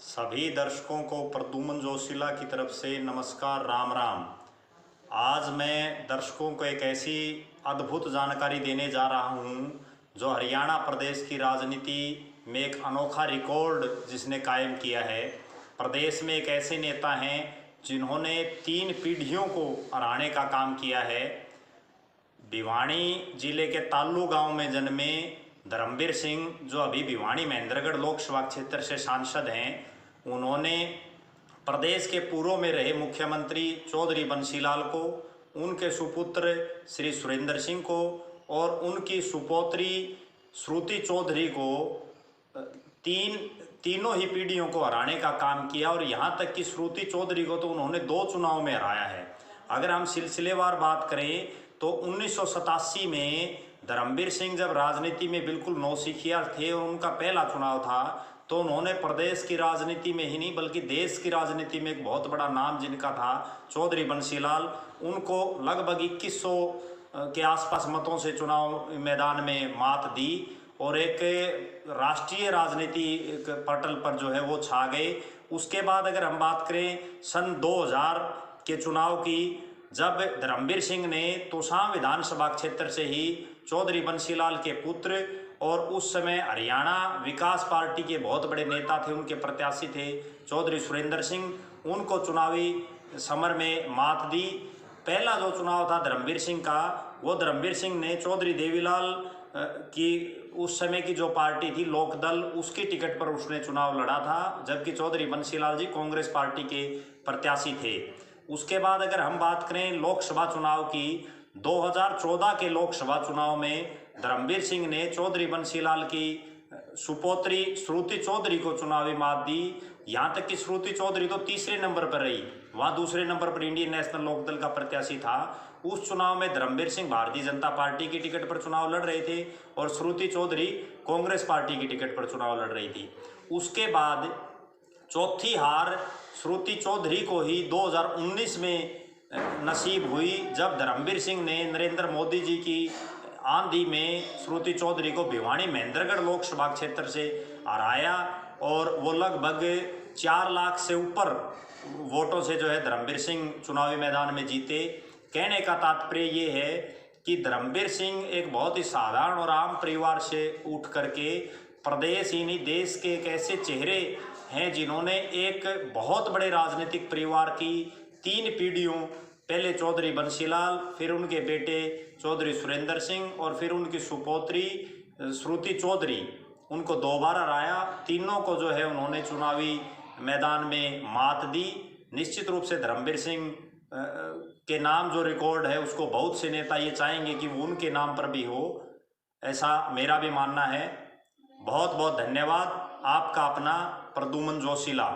सभी दर्शकों को प्रद्युमन जोशीला की तरफ से नमस्कार, राम राम। आज मैं दर्शकों को एक ऐसी अद्भुत जानकारी देने जा रहा हूं जो हरियाणा प्रदेश की राजनीति में एक अनोखा रिकॉर्ड जिसने कायम किया है। प्रदेश में एक ऐसे नेता हैं जिन्होंने 3 पीढ़ियों को हराने का काम किया है। भिवानी जिले के ताल्लू गांव में जन्मे धर्मवीर सिंह, जो अभी भिवानी महेंद्रगढ़ लोकसभा क्षेत्र से सांसद हैं, उन्होंने प्रदेश के पूर्व में रहे मुख्यमंत्री चौधरी बंसीलाल को, उनके सुपुत्र श्री सुरेंद्र सिंह को और उनकी सुपौत्री श्रुति चौधरी को तीनों ही पीढ़ियों को हराने का काम किया। और यहाँ तक कि श्रुति चौधरी को तो उन्होंने 2 चुनाव में हराया है। अगर हम सिलसिलेवार बात करें तो 1987 में धर्मवीर सिंह जब राजनीति में बिल्कुल नौसिखिया थे और उनका पहला चुनाव था, तो उन्होंने प्रदेश की राजनीति में ही नहीं बल्कि देश की राजनीति में एक बहुत बड़ा नाम जिनका था चौधरी बंसीलाल, उनको लगभग 2100 के आसपास मतों से चुनाव मैदान में मात दी और एक राष्ट्रीय राजनीति पटल पर जो है वो छा गए। उसके बाद अगर हम बात करें सन 2000 के चुनाव की, जब धर्मवीर सिंह ने तोशाम विधानसभा क्षेत्र से ही चौधरी बंसीलाल के पुत्र और उस समय हरियाणा विकास पार्टी के बहुत बड़े नेता थे, उनके प्रत्याशी थे चौधरी सुरेंद्र सिंह, उनको चुनावी समर में मात दी। पहला जो चुनाव था धर्मवीर सिंह का, वो धर्मवीर सिंह ने चौधरी देवीलाल की उस समय की जो पार्टी थी लोकदल, उसकी टिकट पर उसने चुनाव लड़ा था, जबकि चौधरी बंसीलाल जी कांग्रेस पार्टी के प्रत्याशी थे। उसके बाद अगर हम बात करें लोकसभा चुनाव की, 2014 के लोकसभा चुनाव में धर्मवीर सिंह ने चौधरी बंसीलाल की सुपौत्री श्रुति चौधरी को चुनावी मात दी। यहाँ तक कि श्रुति चौधरी तो तीसरे नंबर पर रही, वहाँ दूसरे नंबर पर इंडियन नेशनल लोकदल का प्रत्याशी था। उस चुनाव में धर्मवीर सिंह भारतीय जनता पार्टी की टिकट पर चुनाव लड़ रहे थे और श्रुति चौधरी कांग्रेस पार्टी की टिकट पर चुनाव लड़ रही थी। उसके बाद चौथी हार श्रुति चौधरी को ही 2019 में नसीब हुई, जब धर्मवीर सिंह ने नरेंद्र मोदी जी की आंधी में श्रुति चौधरी को भिवानी महेंद्रगढ़ लोकसभा क्षेत्र से हराया और वो लगभग 4 लाख से ऊपर वोटों से जो है धर्मवीर सिंह चुनावी मैदान में जीते। कहने का तात्पर्य ये है कि धर्मवीर सिंह एक बहुत ही साधारण और आम परिवार से उठ करके प्रदेश ही नहीं देश के एक ऐसे चेहरे हैं जिन्होंने एक बहुत बड़े राजनीतिक परिवार की 3 पीढ़ियों, पहले चौधरी बंसीलाल, फिर उनके बेटे चौधरी सुरेंद्र सिंह और फिर उनकी सुपौत्री श्रुति चौधरी, उनको 2 बार हराया। तीनों को जो है उन्होंने चुनावी मैदान में मात दी। निश्चित रूप से धर्मवीर सिंह के नाम जो रिकॉर्ड है उसको बहुत से नेता ये चाहेंगे कि वो उनके नाम पर भी हो, ऐसा मेरा भी मानना है। बहुत बहुत धन्यवाद। आपका अपना प्रद्युमन जोशीला।